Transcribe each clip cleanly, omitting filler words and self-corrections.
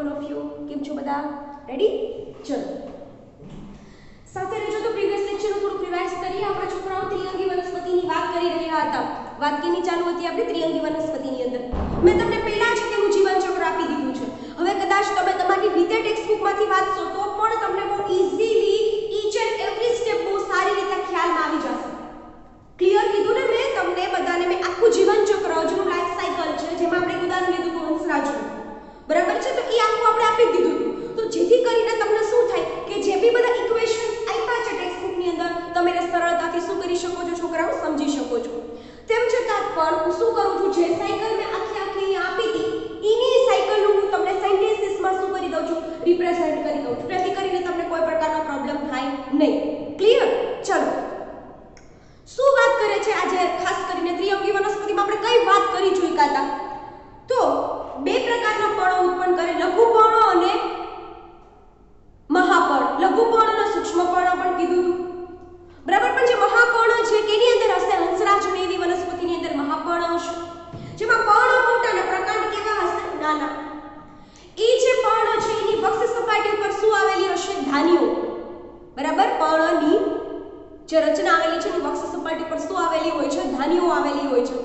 All of you. કેમ છો બધા? રેડી? ચલો સાથે રહેજો. તો પ્રીવિયસ લેક્ચરનું થોડું રિવાઇઝ કરીએ. આપણે છોકરાઓ ત્રિઅંગી વનસ્પતિની વાત કરી રહ્યા હતા. વાત કેની ચાલુ હતી આપણે? ત્રિઅંગી વનસ્પતિની અંદર મેં તમને પહેલા જ તેનું જીવનચક્ર આપી દીધું છે. હવે કદાચ તમે તમારી રીતે ટેક્સ્ટબુકમાંથી વાંચશો તો પણ તમને બહુ easily each and every step બહુ સારી રીતે ખ્યાલમાં આવી જશે. ક્લિયર કીધું ને મેં તમને બધાને? મેં આખું જીવનચક્ર જેનું લાઈફ સાયકલ છે, જેમાં આપણે ઉદાહરણ લીધું હતું હંસરાજનું, બરાબર છે? તો એ આખું આપણે આપી દીધું હતું. તો જેથી કરીને તમને શું થાય કે જે બી બધા ઇક્વેશન્સ આપ્યા છે ટેક્સ્ટબુકની અંદર, તમે એને સરળતાથી શું કરી શકો છો છોકરાઓ? સમજી શકો છો. તેમ છતાં પણ હું શું કરું છું, જે સાયકલ મેં આખી આપી હતી એની સાયકલનું હું તમને સેન્ટેન્સીસમાં શું કરી દઉં છું? રિપ્રેઝન્ટ કરી દઉં છું. જેથી કરીને તમને કોઈ પ્રકારનો પ્રોબ્લેમ થાય નહીં. ક્લિયર? ચલો, શું વાત કરે છે આજે? ખાસ કરીને ત્રિઅંગી વનસ્પતિમાં આપણે કઈ વાત કરી ચૂક્યા હતા? તો બે પ્રકારના પર્ણો ઉત્પન્ન કરે, લઘુપર્ણો અને મહાપર્ણ. લઘુપર્ણ અને સૂક્ષ્મપર્ણ પણ કીધું હતું, બરાબર? પણ જે મહાપર્ણ છે કેની અંદર હશે? હંસરાજની એવી વનસ્પતિની અંદર મહાપર્ણ હશે, જેમાં પર્ણ મોટા અને પ્રકાંડ કેવા હશે? નાના. એ જે પર્ણ છે એની વક્ષ સપાટી ઉપર શું આવેલી હશે? ધાનીઓ, બરાબર? પર્ણની જે રચના આવેલી છે એની વક્ષ સપાટી પર શું આવેલી હોય છે? ધાનીઓ આવેલી હોય છે.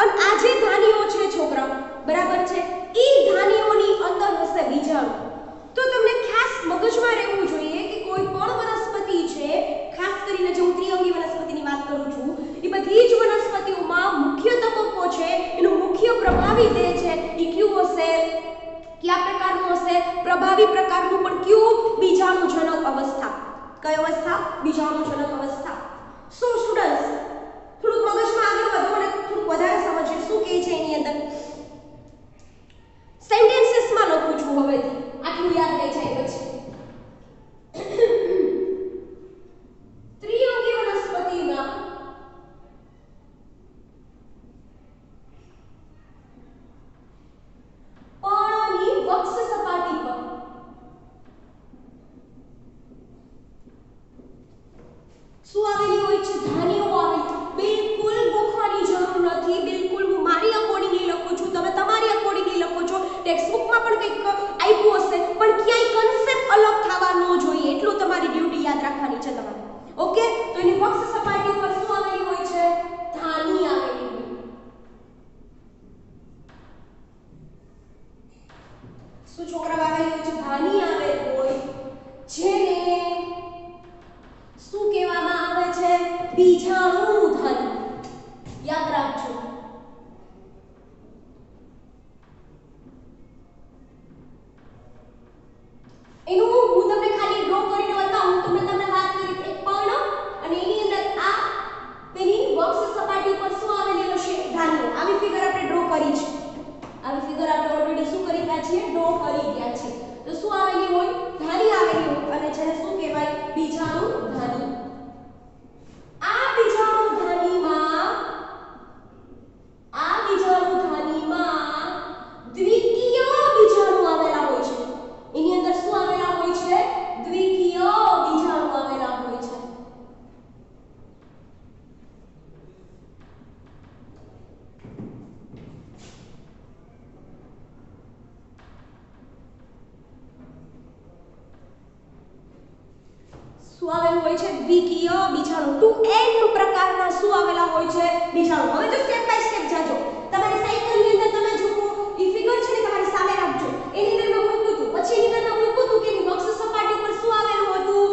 અને આ જે ધાનીઓ છે છોકરાઓ, બરાબર છે, એ ધાનીઓની અંદર હશે બીજાણુ. તો તમને ખાસ મગજમાં રહેવું જોઈએ કે કોઈ પણ વનસ્પતિ છે, ખાસ કરીને જે હું ત્રિઅંગી વનસ્પતિની વાત કરું છું, એ બધી જ વનસ્પતિઓમાં મુખ્ય તબક્કો છે, એનું મુખ્ય પ્રભાવી દેહ છે, એ કયું હશે? કયા પ્રકારનું હશે? પ્રભાવી પ્રકારનું. પણ કયું? બીજાણુજનક અવસ્થા. કઈ અવસ્થા? બીજાણુજનક અવસ્થા. સો સ્ટુડન્ટ્સ, થોડુંક મગજમાં આગળ વધો અને થોડુંક વધારે સમજીએ શું કહે છે એની અંદર. સેન્ટેન્સીસમાં લખું છું હવેથી, આટલું યાદ રહી જાય પછી. ત્રિઅંગી વનસ્પતિમાં પર્ણની વક્ષ સપાટી પર શું આવેલી હોય છે? ધાનીઓ આવેલી. બિલકુલ ગોખવાની જરૂર નથી. બિલકુલ હું મારી અકોર્ડિંગલી લખું છું, તમે તમારી અકોર્ડિંગલી લખો છો. ટેક્સ્ટબુકમાં પણ કંઈક આપ્યું હશે, પણ ક્યાંય કન્સેપ્ટ અલગ થવા ન જોઈએ, એટલું તમારી ડ્યુટી યાદ રાખવાની છે તમારે. ઓકે? તો એની વક્ષ સપાટી ઉપર શું આવેલી હોય છે? ધાની આવેલી હોય. શું છોકરા આવેલી હોય છે? ધાની આવેલી હોય, જેને શું કહેવામાં આવે છે? બીજાણુધન. યાદ રાખજો. એનું હું તમને ખાલી ડ્રો કરીને બતાવું. તમને વાત કરી એક પર્ણ અને એની અંદર આ તેની વક્ષ સપાટી ઉપર શું આવેલી હશે? ધાનીઓ. આવી ફિગર આપણે ડ્રો કરી છે. આવી ફિગર આપણે ઓલરેડી શું કરી ગયા છીએ? ડ્રો કરી ગયા છે. તો શું આવેલી હોય? ધાની આવેલી હોય, અને જેને શું કહેવાય? બીજાણુધાની. આ બીજાણુધાનીમાં દ્વિકીય બીજાણુ આવેલા હોય છે. એની અંદર શું આવેલા હોય છે? દ્વિકીય બીજાણુ આવેલા હોય છે. શું આવેલું હોય છે? દ્વિકીય બીજાણુ. 2n પ્રકારના શું આવેલા હોય છે? બીજાણુ. હવે જો સ્ટેપ બાય સ્ટેપ જાજો. તમારી સાયકલની અંદર તમે જુઓ, ઈ ફિગર છે ને તમારી સામે રાખજો. એની અંદર મેં મૂક્યું હતું, પછી એની અંદર મેં મૂક્યું હતું કે એની વક્ષ સપાટી ઉપર શું આવેલું હતું?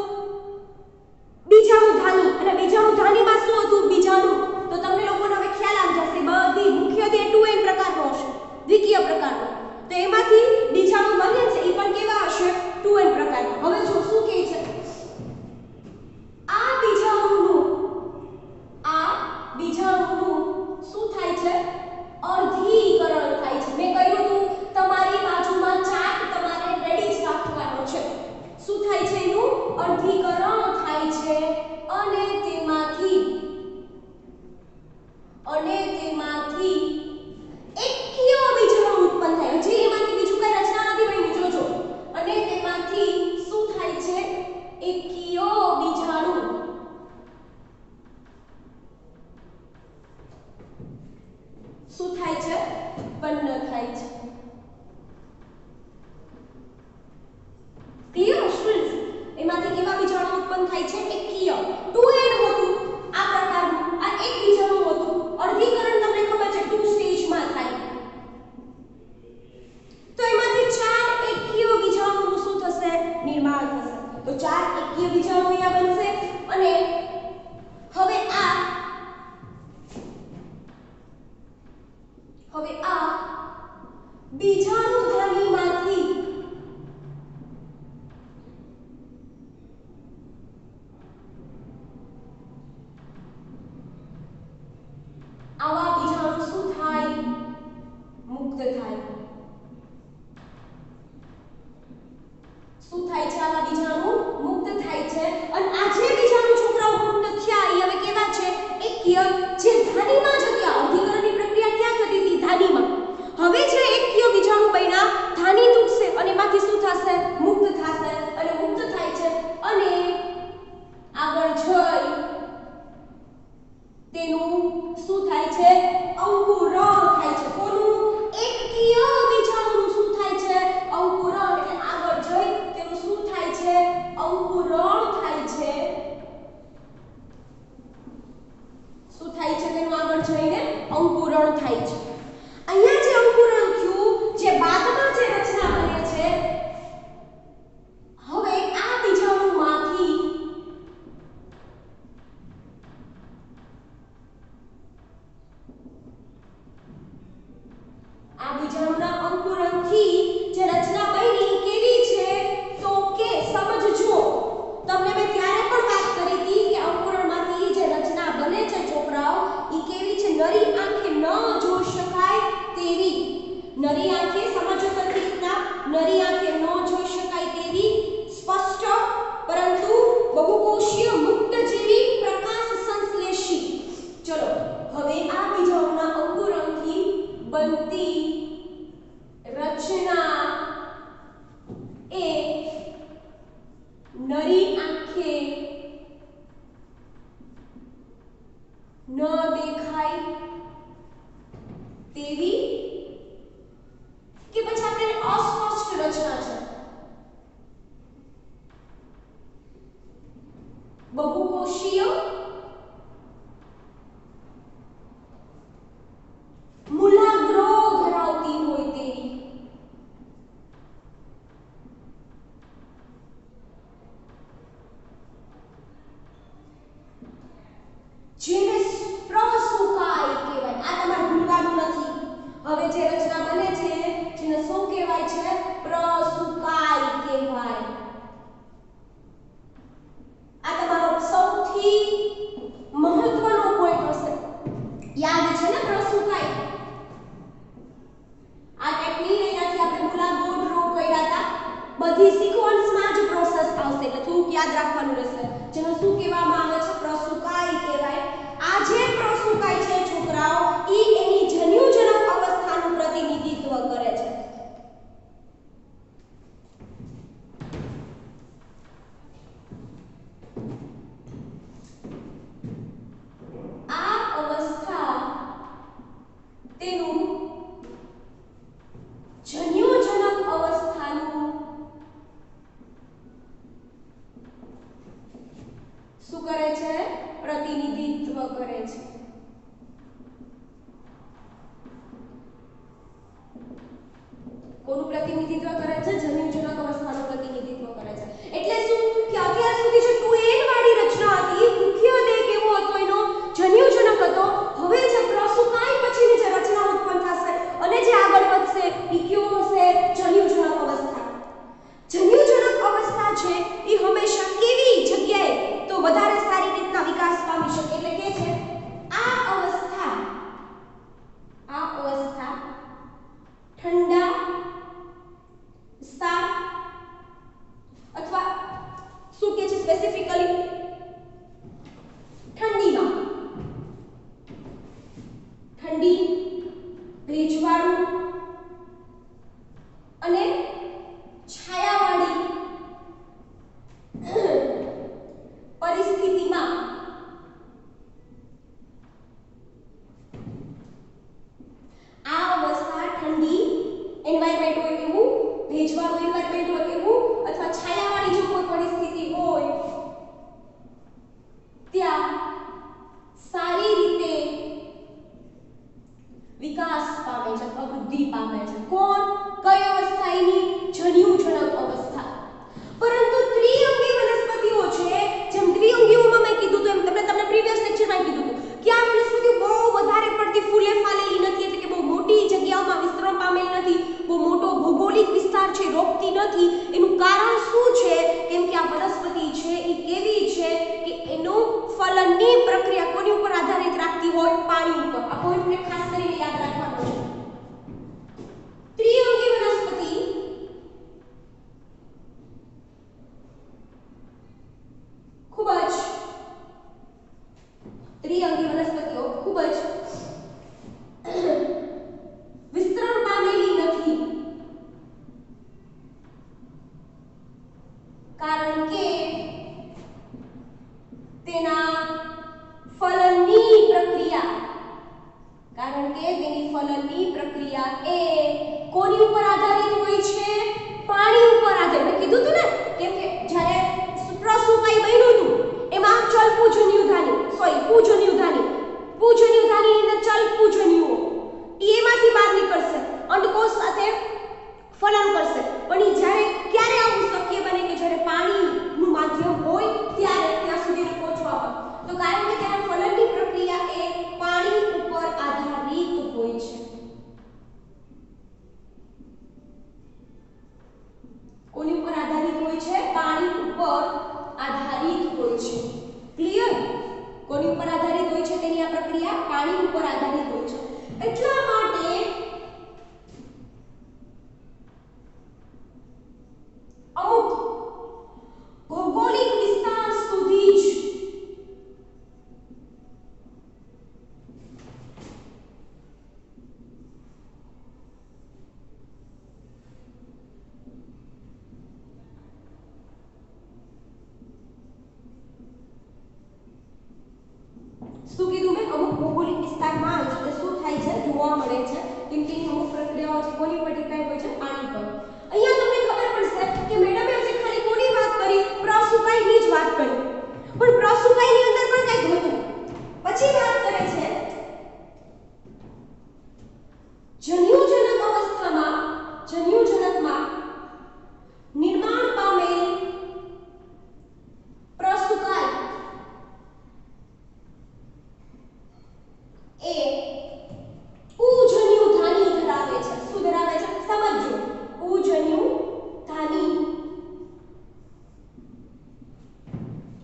બીજાણુધાની. અને બીજાણુધાનીમાં શું હતું? બીજાણુ. તો તમને લોકોને હવે ખ્યાલ આવી જશે. બધી મુખ્યત્વે 2n પ્રકારનો હશે, દ્વિકીય પ્રકારનો. તો એમાંથી બીજાણુ બને છે એ પણ કેવા હશે? 2n પ્રકારના. હવે જો શું કહે છે? આ બીજાણુનું શું થાય છે? અર્ધીકરણ થાય છે. મેં કહ્યું હતું તમારી બાજુમાં ચાર્ટ તમારે રેડી જ રાખવાનો છે. શું થાય છે? એનું અર્ધીકરણ થાય છે, અને તેમાંથી એકકીય બીજાણુ ઉત્પન્ન થાય. જે એમાંથી બીજું કઈ રચના નથી બની, જોજો. અને તેમાંથી શું થાય છે? બીજાણુ ધ્વનિમાંથી આવા બીજાણુ શું થાય? મુક્ત થાય. શું થાય છે? આવા બીજાણુ મુક્ત થાય છે. અને આ જે બીજાણુ છોકરાઓ મુક્ત થયા એ હવે કેવા છે? એકકીય, જે ધાનીમાં જ હતા. અવધિકરણની પ્રક્રિયા ક્યાં થતી હતી? ધાનીમાં. હવે જે એકકીય બીજાણુ બન્યા, ધાની તૂટશે અને એમાંથી શું થશે? મુક્ત થશે. અને મુક્ત થાય છે અને આગળ જઈ તેનું શું થાય છે? અંકુરણ થાય છે. કોનું? એકકીય બીજાણુનું શું થાય છે? અંકુરણ. એટલે આગળ જઈ તેનું શું થાય છે? અંકુરણ થાય છે. શું થાય છે? તેનું આગળ જઈને અંકુરણ થાય છે. અહીંયા જે અંકુરણ થયું, જે બાદમાં જે રચના બને છે, હવે આ બીજાણુમાંથી આ બીજાણુના અંકુરણથી જે રચના બની કેવી છે? તો કે સમજજો, તમને મેં ત્યારે પણ વાત કરી હતી કે અંકુરણમાંથી જે રચના બને છે છોકરાઓ, ઈ કેવી છે? નરી આંખે ન જોઈ શકાય તેવી. નરી આંખે સમજો સરખી રીતના, નરી આંખે ન જોઈ શકાય તેવી સ્પષ્ટ પરંતુ બહુકોષીય મુક્તજીવી પ્રકાશ સંશ્લેષી. ચલો હવે આ બીજાણુના અંકુરણથી બનતી રચના એ નરી આંખે ન દેખાય તેવી કે પછી આપણે અસ્પષ્ટ રચના છે? બહુકોષીય મૂલાગ્ર ધરાવતી હોય તેવી. જેને પ્રસુકાય કહેવાય. આ તમારે ભૂલવાનું નથી. હવે જે રચના બને છે જેને શું કહેવાય છે? પ્રસુકાય કહેવાય. આ તમારો સૌથી મહત્વનો પોઈન્ટ હશે. યાદ છે ને પ્રસુકાય? આ ટેકનિક એનાથી આપણે મૂલાગ્ર ડ્રો કર્યા હતા. બધી સિક્વન્સમાં જ પ્રોસેસ આવશે એટલે થોડુંક યાદ રાખવાનું રહેશે. જેને શું કહેવામાં આવે છે? પ્રસુકાય કહેવાય. આ જે પ્રસુકાય છે છોકરાઓ, ઈ એની જન્યુજનક અવસ્થાનું પ્રતિનિધિત્વ કરે છે. આ અવસ્થા તેનું જન્યુજનક અવસ્થાનું શું કરે છે? પ્રતિનિધિત્વ કરે છે. કોનું પ્રતિનિધિત્વ કરે છે? જન્યુજનક અવસ્થાનું પ્રતિનિધિત્વ કરે છે. એટલે શું કે અત્યાર સુધી જે 2n વાળી રચના હતી, મુખ્ય દેહ કેવો હતો? એનો જન્યુજનક હતો. હવે જે પ્રસુકાય પછીની જે રચના ઉત્પન્ન થશે અને જે આગળ વધશે, ઈ કેવો હશે? જન્યુજનક અવસ્થા. જન્યુજનક અવસ્થા છે એ હંમેશા કેવી જગ્યાએ તો વધારે સારી રીતના વિકાસ પામી શકે. એટલે કે છે આ અવસ્થા ઠંડા વિસ્તાર અથવા શું કે છે સ્પેસિફિકલી ઠંડીમાં, ઠંડી, ભેજવાળું અને છાયાવાળી પરિસ્થિતિમાં આ અવસ્થા ઠંડી એન્વાયરમેન્ટ હોય એવું, ભેજવાળું એન્વાયરમેન્ટ હોય એવું અથવા છાયાવાળી જો કોઈ પરિસ્થિતિ હોય ત્યાં સારી રીતે વિકાસ પામે છે, વૃદ્ધિ પામે છે. કોણ? કઈ અવસ્થા? એની જન્યુજનક અવસ્થા. પરંતુ ત્રિઅંગી વનસ્પતિઓ છે, જેમ દ્વિઅંગીઓમાં મેં કીધું તો એમ તમને પ્રીવિયસ લેક્ચરમાં કીધું કે આ વનસ્પતિઓ બહુ વધારે પડતી ફૂલે ફાલેલી નથી, એટલે કે બહુ મોટી જગ્યાઓમાં વિસ્તરણ પામેલી નથી, બહુ ઉપર આધારિત હોય છે? પાણી ઉપર આધારિત. મેં કીધું હતું ને કેમ કે જ્યારે પ્રસુકાઈ બન્યું હતું એમાં ચલ પૂજન્યુધાની ની અંદર ચલ પૂજન્યુઓ એમાંથી બહાર નીકળશે, અંડકોષ સાથે ફલન કરશે. પણ ઈ જ્યારે ક્યારે આવું શક્ય બને કે જ્યારે પાણીનું માધ્યમ હોય ત્યારે ત્યાં સુધી પહોંચવા હોય. તો કારણ કે તેના ફલનની પ્રક્રિયા એ પાણી ઉપર આધારિત હોય છે. કોની ઉપર આધારિત હોય છે? પાણી ઉપર આધારિત હોય છે. ક્લિયર? કોની ઉપર આધારિત હોય છે તેની આ પ્રક્રિયા? પાણી ઉપર આધારિત હોય છે. એટલા માટે અમુક ભૌગોલિક વિસ્તાર સુધી જ શું કીધું મેં? અમુક ભૌગોલિક વિસ્તારમાં જ શું થાય છે જોવા મળે છે. કેમ કે અમુક પ્રક્રિયાઓ છે કોની પર ડિપેન્ડ હોય છે? પાણી પર. અહીંયા તમને ખબર પડશે કે મેડમે આજે ખાલી કોની વાત કરી? પ્રસુકાઈની જ વાત કરી. પણ પ્રસુકાઈની અંદર પણ કંઈક હતું. પછી વાત કરે છે જન્યુજનક જન્યુજનકમાં નિર્માણ પામેલ પ્રસુકાઈ એ ઉજન્યુધાની ધરાવે છે. શું ધરાવે છે? સમજો. ઉજન્યુધાની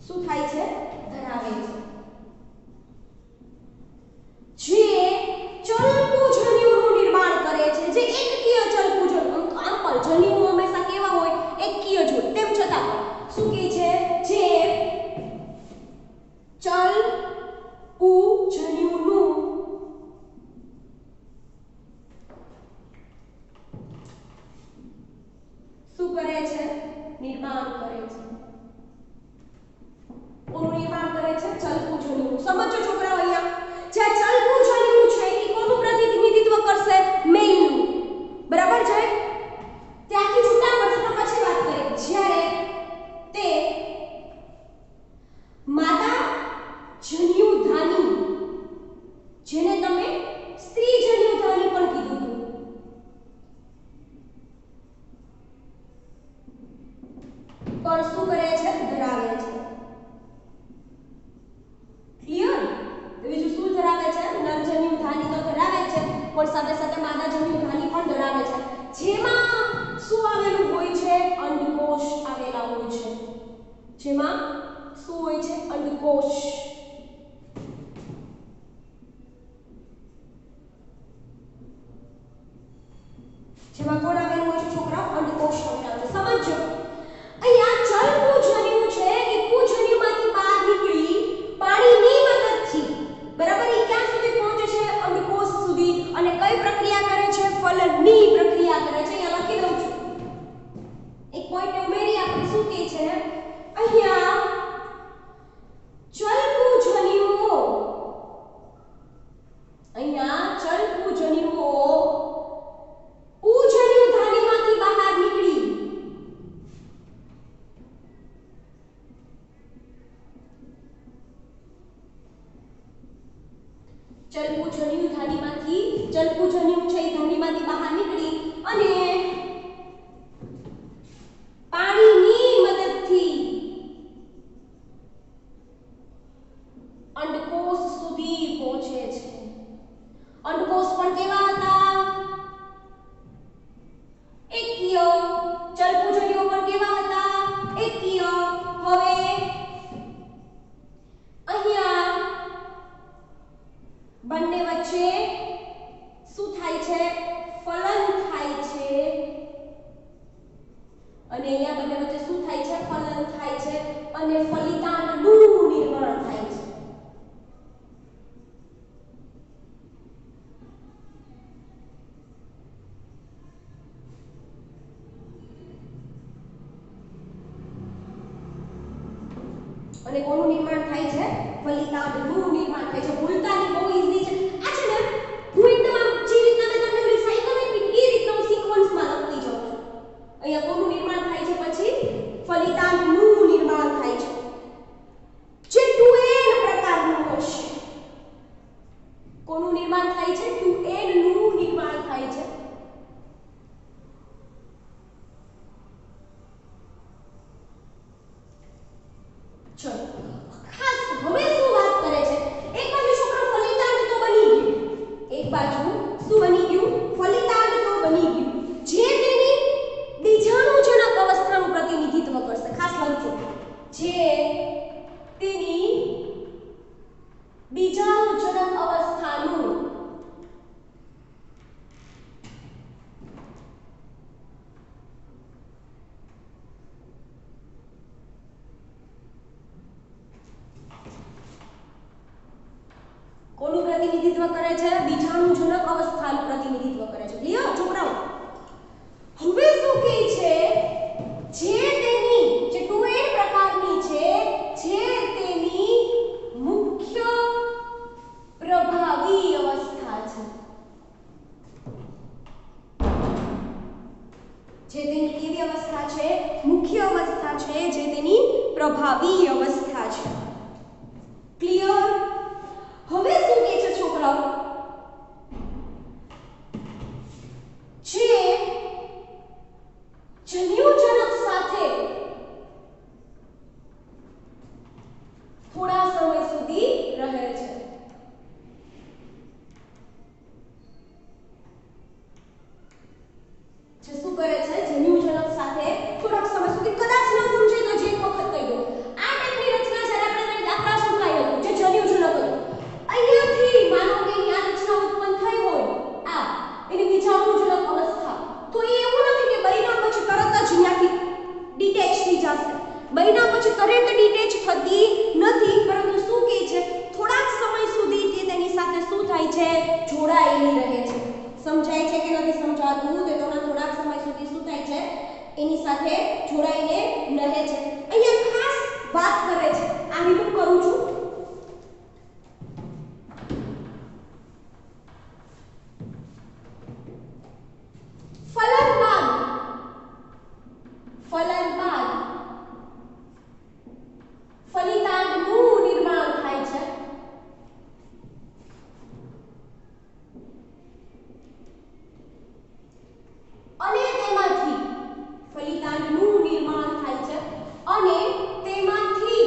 શું થાય છે? ધરાવે છે. જે ચલપુજન્યુનું નિર્માણ કરે છે. જે એકકીય ચલપુજન. આમ પણ જન્યુઓ હંમેશા કેવા હોય? એકકીય જ હોય. તેમ છતાં શું કહે છે? જે ચલપુજન્યુનું શું કરે છે? નિર્માણ કરે છે. કોનું નિર્માણ કરે છે? ચલપુજન્યુનું. સમજો છોકરાઓ, અહીંયા જે ચલપુજન્યુ છે એ કોનું પ્રતિનિધિત્વ કરશે? મેલનું. બરાબર છે? ત્યાંથી છૂટા પડશે તો પછી વાત કરીએ. જ્યારે તે માદા જન્યુધાની, જેને તમે સ્ત્રી જન્યુધાની પણ કીધું હતું, પણ શું કરે છે? ધરાવે છે. ક્લિયર? બીજું શું ધરાવે છે? નર જન્યુધાની તો ધરાવે છે, પણ સાથે સાથે માદા જન્યુધાની પણ ધરાવે છે. જેમાં શું આવેલું હોય છે? અંડકોષ આવેલા હોય છે. જેમાં શું હોય છે? અંડકોષ. જેમાં કોણ આવેલું હોય છે છોકરાઓ? અંડકોષ આવેલા હોય છે. સમજો અહીંયા ચલપુજન્યુ છે એ પૂજન્યુમાંથી બહાર નીકળી પાણીની મદદથી બરાબર એ ક્યાં સુધી પહોંચે છે? અંડકોષ સુધી. અને કઈ પ્રક્રિયા કરે છે? ફલનની પ્રક્રિયા કરે છે. અહીંયા લખી દઉં છું. એક પોઈન્ટ ઉમેરી આપણે. શું કહે છે અહીંયા? ચલપુજન્યુઓ, અહીંયા ચલપુજન્યુઓ પૂજન્યુધાનીમાંથી બહાર નીકળી ચલપુજન્યુ છે એ ધાનીમાંથી બહાર નીકળી અને પાણીની મદદથી અંડકોષ સુધી પહોંચે છે. અંડકોષ પણ કેવા હતા? એકકીય. ચલપુજન્યુઓ પણ કેવા હતા? એકકીય. હવે અહીંયા બંને વચ્ચે શું થાય છે? ફલન થાય છે. અને અહીંયા બંને વચ્ચે શું થાય છે? ફલન થાય છે અને ફલિતાંડનું નિર્માણ થાય છે. અને કોનું નિર્માણ થાય છે? ફલિતાંડનું નિર્માણ થાય છે. ભૂલતા નહીં, બહુ ઈઝી છે. આ છે ને હું એકદમ જે રીતના મેં તમને ઓલી સાયકલ આપી એ રીતના હું સિક્વન્સમાં પ્રતિનિધિત્વ કરે છે, બીજાણુજનક અવસ્થાનું પ્રતિનિધિત્વ કરે છે. ક્લિયર છોકરાઓ? હવે શું કહે છે? જે તેની જે 2n પ્રકારની છે, જે તેની મુખ્ય પ્રભાવી અવસ્થા છે. જે તેની કેવી અવસ્થા છે? મુખ્ય અવસ્થા છે, જે તેની પ્રભાવી અવસ્થા છે. ક્લિયર? હવે શું કહે છે છોકરાઓ? જે જન્યુજનક સાથે થોડા સમય સુધી રહે છે. જે શું કરે છે? જન્યુજનક સાથે થોડાક સમય સુધી, કદાચ ન સમજાય તો જે એક વખત કહી દો. આ ટાઈપની રચના જ્યારે આપણે કરી દાખલા શું થાય હતું? જે જન્યુજનક હતું. અહીંયાથી માનો કે એની આ રચના ઉત્પન્ન થઈ હોય, આ એની બીજાણુજનક અવસ્થા, તો એ એવું નથી કે બન્યા પછી તરત જ અહીંયાથી ડિટેચ થઈ જશે. બન્યા પછી તરત ડિટેચ થતી નથી, પરંતુ શું કહે છે? થોડાક સમય સુધી તે તેની સાથે શું થાય છે? જોડાયેલી રહે છે. સમજાય છે કે નથી સમજાતું? તો તમને થોડાક સમય સુધી શું થાય છે? એની સાથે જોડાઈને રહે છે. અહીંયા ખાસ વાત કરે છે, આ રિમૂવ કરું છું. ફલન બાદ ફલિતાંડનું નિર્માણ થાય છે. અને તેમાંથી ફલિતાંડનું નિર્માણ થાય છે અને તેમાંથી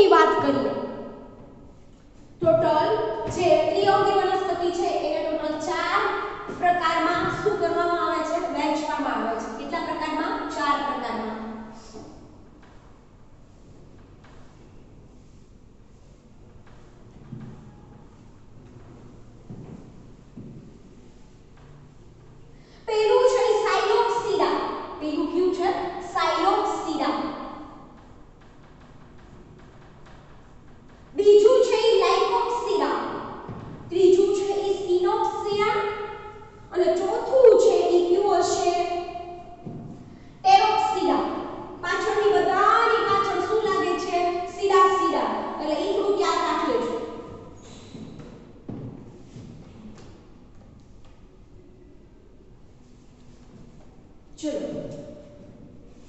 વનસ્પતિની વાત કરીએ, ટોટલ જે ત્રિઅંગી વનસ્પતિ છે એને ટોટલ 4 પ્રકારમાં શું કરવામાં આવે છે, વહેંચવામાં આવે છે. કેટલા પ્રકારમાં? 4 પ્રકારમાં. પહેલું છે સાયલોપ્સીડા. પહેલું કયું છે? સાયલોપ્સીડા. બીજું છે લાઇકોપ્સીડા. ત્રીજું છે સ્પિનોપ્સીડા અને ચોથું છે એ કયું હશે? ટેરોપ્સીડા. પાછળની બધાની પાછળ શું લાગે છે? સીડા સીડા. એટલે એ થોડું યાદ રાખી લેજો. ચલો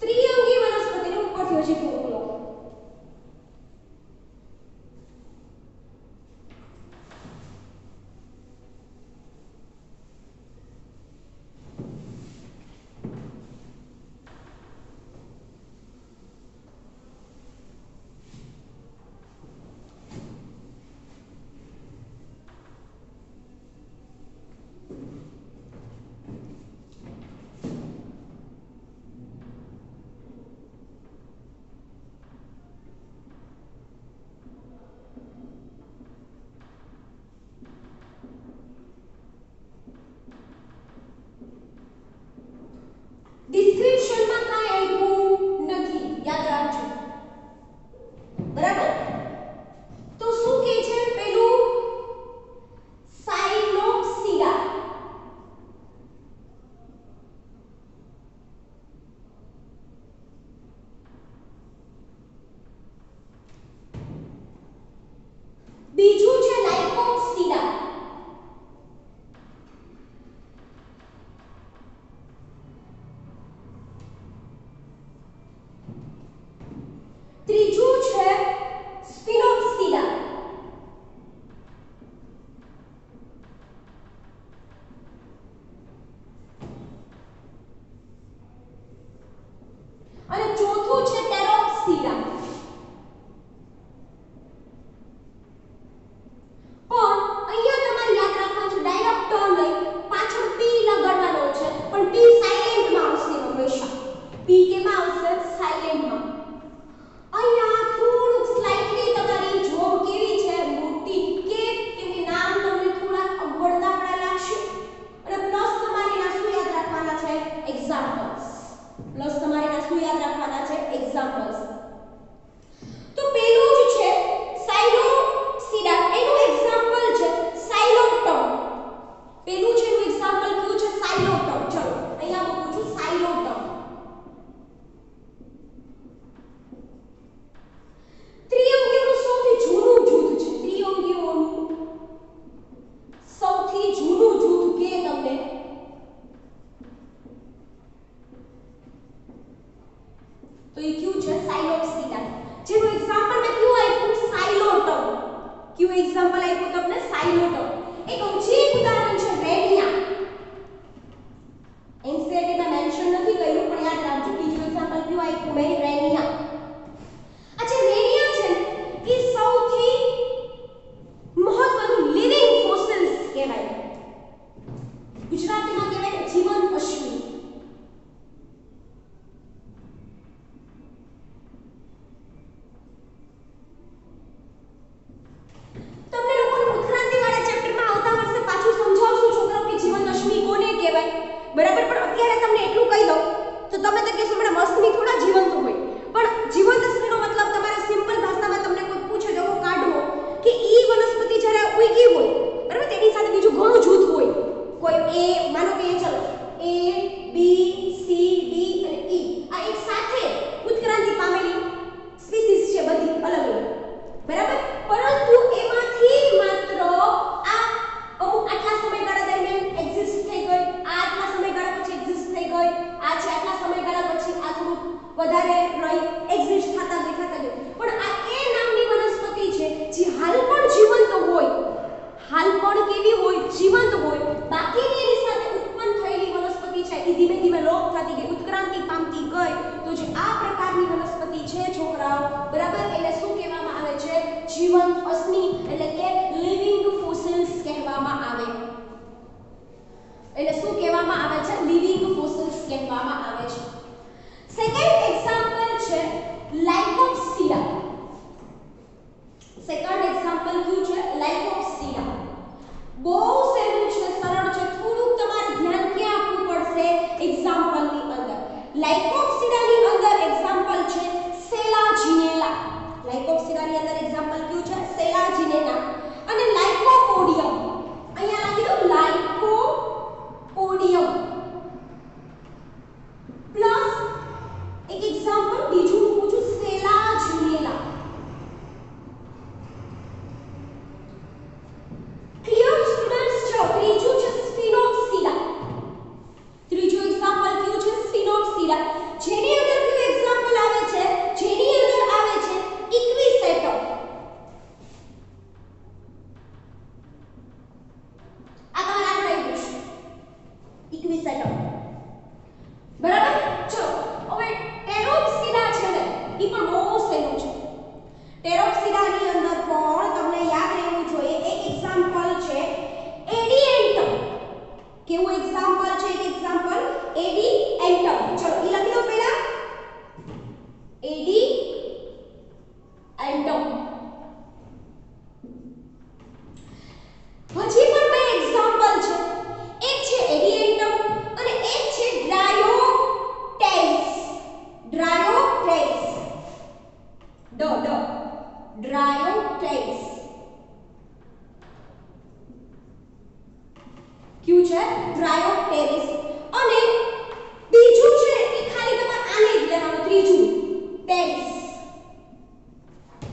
ત્રિઅંગી વનસ્પતિને ઉપરથી હજી થોડું લો. ડિસ્ક્રિપ્શનમાં કાંઈ આપ્યું નથી, યાદ રાખજો. બરાબર? તો શું કહે છે? પેલું સાયલોપ્સીડા. બીજું છે લાઇકોપ્સીડા. ત્રીજું છે સ્પિનોપ્સીડા. અને ચોથું છે ટેરોપ્સીડા. પણ અહીંયા તમારે યાદ રાખવાનું છે, ડાયરેક્ટ ટર્ન નહીં, પાછળ પી લગાડવાનો છે, પણ પી સાયલેન્ટમાં આવશે હંમેશા. પી કેમાં આવશે? સાયલેન્ટમાં. અહીંયા થોડુંક સ્લાઇટલી તમારી જોબ કેવી છે? મોટી. કેમ કે નામ તમને થોડા અગવડતા લાગશે અને પ્લસ તમારે ના શું યાદ રાખવાના છે? એક્ઝામ્પલ્સ. પ્લસ તમારે ના શું યાદ રાખવાના છે? એક્ઝામ્પલ્સ. તો પેલું જ છે સાયલોપ્સીડા, એનું એક્ઝામ્પલ છે સાયલોટમ. પેલું છે એનું એક્ઝામ્પલ કયું છે? સાયલોટમ. ચલો અહીંયા મૂકું છું સાયલોટમ. ત્રિઅંગીઓનું સૌથી જૂનું જૂથ છે. ત્રિઅંગીઓનું સૌથી જૂનું જૂથ કે તમને તો એ કયું છે? સાયલોપ્સીડા. જેનું એક્ઝામ્પલ મેં કયું આપ્યું? સાયલોટમ. કયું એક્ઝામ્પલ આપ્યું તમને? સાયલોટમ. એક હજી એક ઉદાહરણ છે રેનિયા. એનસીઈઆરટીમાં મેન્શન નથી કર્યું પણ યાદ રાખજો. બીજું એક્ઝામ્પલ કયું આપ્યું મેં? રેનિયા. અચ્છા રેનિયા છે કે સૌથી મહત્વનું લિવિંગ ફોસિલ્સ કહેવાય. ગુજરાતીમાં કહેવાય જીવંત અશ્મિ. તમને લોકોને ઉત્ક્રાંતિવાળા ચેપ્ટરમાં આવતા વર્ષે પાછું સમજાવશું છોકરાઓ કે જીવંત અશ્મિ કોને કહેવાય. બરાબર? પણ અત્યારે તમને એટલું કહી દઉં તો તમે તો કહેશો મેડમ અશ્મિ થોડા જીવંત હોય. પણ જીવંત અશ્મિનો મતલબ તમારે સિમ્પલ ભાષામાં તમને કોઈ પૂછે તો કાઢવો કે ઈ વનસ્પતિ જ્યારે ઉગી હોય, બરાબર, તેની સાથે બીજું ઘણું જૂથ હોય. કોઈ એ માનો કે ચલો એ બી સી ડી અને ઈ આ એક સાથે ઉત્ક્રાંતિ પામેલી સ્પીસીસ છે, બધી અલગ અલગ. બરાબર? પરંતુ એમાંથી માત્ર આ અમુક આટલા સમયગાળા દરમિયાન એક્ઝિસ્ટ થઈ ગઈ, આ આટલા સમયગાળા પછી એક્ઝિસ્ટ થઈ ગઈ, આ છે આટલા સમયગાળા પછી આ થોડું વધારે રહી એક્ઝિસ્ટ થતા દેખાતા ગયું. પણ આ એ નામની વનસ્પતિ છે જે હાલ પણ જીવંત હોય. હાલ પણ કેવી હોય? જીવંત હોય. બાકીની એની સાથે ઉત્પન્ન થયેલી વનસ્પતિ છે એ ધીમે ધીમે લોપ થતી ગઈ, ઉત્ક્રાંતિ પામતી ગઈ. તો જે આ પ્રકારની વનસ્પતિ છે છોકરાઓ, બરાબર, એને શું કહેવામાં આવે જીવંત અસ્થિ એટલે કે લિવિંગ ફોસિલ્સ કહેવામાં આવે. એટલે શું કહેવામાં આવે છે? લિવિંગ ફોસિલ્સ કહેવામાં આવે છે. સેકન્ડ એક્ઝામ્પલ છે લાઇકોપ્સિડા. સેકન્ડ એક્ઝામ્પલ કયું છે? લાઇકોપ્સિડા. બહુ સહેલું છે, સરળ છે, થોડુંક તમારે ધ્યાન ક્યાં આપવું પડશે? એક્ઝામ્પલની અંદર. લાઇકોપ્સિડાની અંદર એક્ઝામ્પલ છે સેલાજિનેલા. લાઇકોપ્સિડાની અંદર એક્ઝામ્પલ કયું છે? સેલાજિનેલા અને લાઇકોપોડિયમ. અહીંયા લખી દો લાઇકોપોડિયમ પ્લસ એક એક્ઝામ્પલ બીજું પૂછું સેલાજિનેલા. Clear students? ચલો ત્રીજું છે સ્ફિનોક્સિડા. ત્રીજું એક્ઝામ્પલ કયું છે? સ્ફિનોક્સિડા. જેની અંદર કયું એક્ઝામ્પલ આવે છે? જેની અંદર આવે છે ઇક્વિસેટમ. આ તમારે આગળ આવી જશે ઇક્વિસેટમ. બરાબર? ચલો હવે ટેરોપ્સિડા છે ને, ઈ પણ બહુ સહેલું છે. ટેરોપ્સિડાની અંદર પણ તમને યાદ રહેવું જોઈએ એક એક્ઝામ્પલ છે એડિએન્ટમ. કેવું એક્ઝામ્પલ છે? એક એક્ઝામ્પલ એડિએન્ટમ. ચલો ઈ લખી દો પહેલા એડિએન્ટમ. હજી પણ બે એક્ઝામ્પલ છે. એક છે એડિએન્ટમ અને એક છે ડ્રાયોટેરિસ. ડ્રાયોટેરિસ ડ્રાયોટેરિસ ક્યું છે? ડ્રાયોટેરિસ. અને બીજું છે એ ખાલી તમારે આને જ લેવાનું. ત્રીજું ટેરિસ.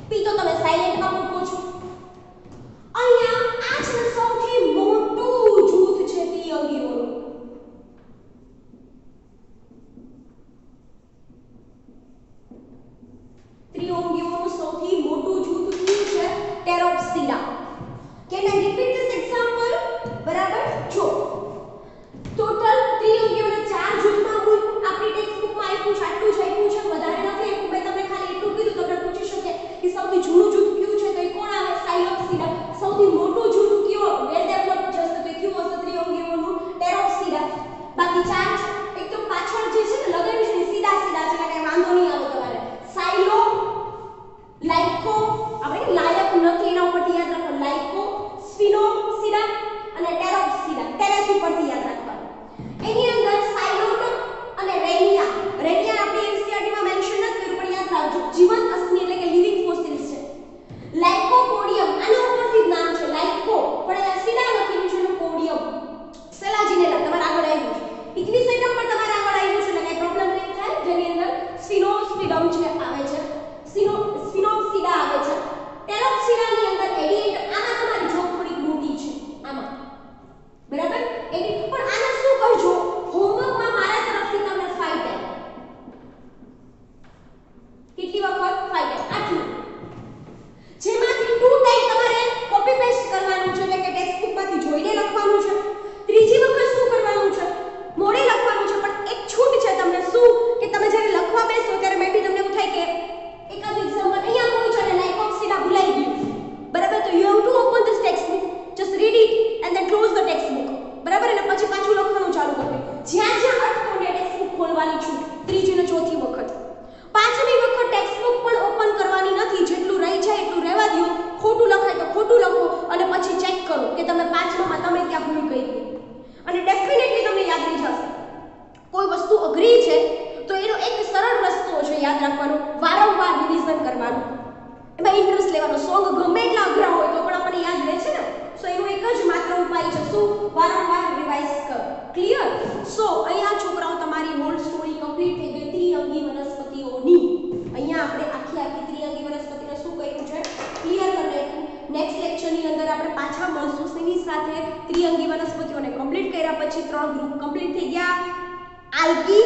પી તો તમે સાયલેન્ટમાં મૂકો છો. અહીંયા આ છે સૌથી મોટું જૂથ છે ત્રિઅંગીઓનું. ત્રિઅંગીઓનું સૌથી મોટું જૂથ કયું છે? Pteropsida. Can I repeat this example? બરાબર? જો ટોટલ ત્રિઅંગીઓને 4 જૂથમાં આપણી ટેક્સ્ટબુકમાં આપ્યું છે. આટલું જ આપ્યું છે, વધારે નથી આપ્યું. મેં તમને ખાલી એટલું કીધું. તમને પૂછી શકે કે સૌથી જૂનું જૂથ કયું છે? તો એ કોણ આવે? સાયલોપ્સિડા. સૌથી મોટું જૂથ કયું વેલ ડેવલપ્ડ છે તો એ કયું હશે? ત્રિઅંગીઓનું ટેરોપ્સિડા. બાકી 4 એકદમ પાછળ જે છે ને લગાવી છે સીધા સીધા છે એટલે વાંધો નહીં આવે તમારે. સાયલો, લાઇકો, આપણે લાયક નથી એના ઉપરથી યાદ રાખો. લાઇકો, સ્ફિનોક્સિડા અને ટેરોપ્સિડા. ટેરેસ ઉપરથી યાદ રાખવાનું. એની અંદર સાયલોટમ અને રેનિયા. રેનિયા આપણે એનસીઈઆરટી માં મેન્શન નથી કર્યું પણ યાદ રાખજો. જીવંત અસ્થિ એટલે કે લિવિંગ ફોસિલ્સ છે. લાઇકોપોડિયમ આના ઉપરથી જ નામ છે લાઇકો, પણ અહીંયા સીધા લખેલું છે પોડિયમ. સેલાજિનેલા તમારે આગળ આવ્યું છે. ઇક્વિસેટમ પણ તમારે આગળ આવ્યું છે એટલે કઈ પ્રોબ્લેમ નહીં થાય. જેની અંદર સ્ફિનોસ્પિડમ છે આવે છે, સ્ફિનોક્સિડા આવે છે. ટેરોપ્સિડાની અંદર એડિએન્ટમ. આમાં તમારી જોબ થોડી મોટી છે આમાં. બરાબર? એની પણ આને શું કરજો? હોમવર્કમાં મારા તરફથી તમને 5 ટાઈમ. કેટલી વખત? 5 ટાઈમ. આટલું. જેમાંથી 2 ટાઈમ તમારે કોપી પેસ્ટ કરવાનું છે એટલે કે ટેક્સ્ટબુકમાંથી જોઈને લખવાનું છે. ત્રીજી વખત શું કરવાનું છે? મોડે લખવાનું છે. પણ એક છૂટ છે તમને. શું કે તમે જ્યારે લખવા બેસો ત્યારે મેબી તમને એવું થાય કે એકાદ એક્ઝામ્પલ અહીંયા કોઈ છે ને લાઇકોપ્સિડા ભૂલાઈ ગયું. બરાબર? તો you have to open this textbook, just read it and then close the textbook. બરાબર? અને પછી પાછું લખવાનું ચાલુ કરજો. જ્યાં જ્યાં અટકો ને ટેક્સ્ટબુક ખોલવાની છું. ત્રીજી ને ચોથી વખત. પાંચમી વખત ટેક્સ્ટબુક પણ ઓપન કરવાની નથી. જેટલું રહી જાય એટલું રહેવા દો. ખોટું લખાય તો ખોટું લખો અને પછી ચેક કરો કે તમે પાંચમામાં તમે ક્યાં ભૂલ કરી. અને ડેફિનેટલી તમને યાદ રહી જશે. કોઈ વસ્તુ અઘરી છે તો એનો એક સરળ રસ્તો છે યાદ રાખવાનો. વારંવાર રિવિઝન કરવાનું. એમાં ઇન્ટરેસ્ટ લેવાનો. સોંગ ગમે એટલા અઘરા હોય તો પણ આપણને યાદ રહે છે ને. સો એનો એક જ માત્ર ઉપાય છે. શું? વારંવાર રિવાઇઝ કર. ક્લિયર? સો અહીંયા છોકરાઓ તમારી હોલ સ્ટોરી કમ્પ્લીટ થઈ ગઈ ત્રિઅંગી વનસ્પતિઓની. અહીંયા આપણે આખી ત્રિઅંગી વનસ્પતિને શું કર્યું છે? ક્લિયર કરી નાખ્યું. નેક્સ્ટ લેક્ચરની અંદર આપણે પાછા મળશું શેની સાથે? ત્રિઅંગી વનસ્પતિઓને કમ્પ્લીટ કર્યા પછી 3 ગ્રુપ કમ્પ્લીટ થઈ ગયા. આલ્ગી,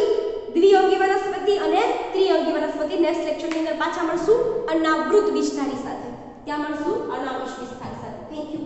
દ્વિઅંગી વનસ્પતિ અને ત્રિઅંગી વનસ્પતિ. નેક્સ્ટ લેક્ચરની અંદર પાછા મળશું અનાવૃત વિસ્તારી સાથે. ત્યાં મળશું અનાવૃત વિસ્તાર સાથે. Thank you.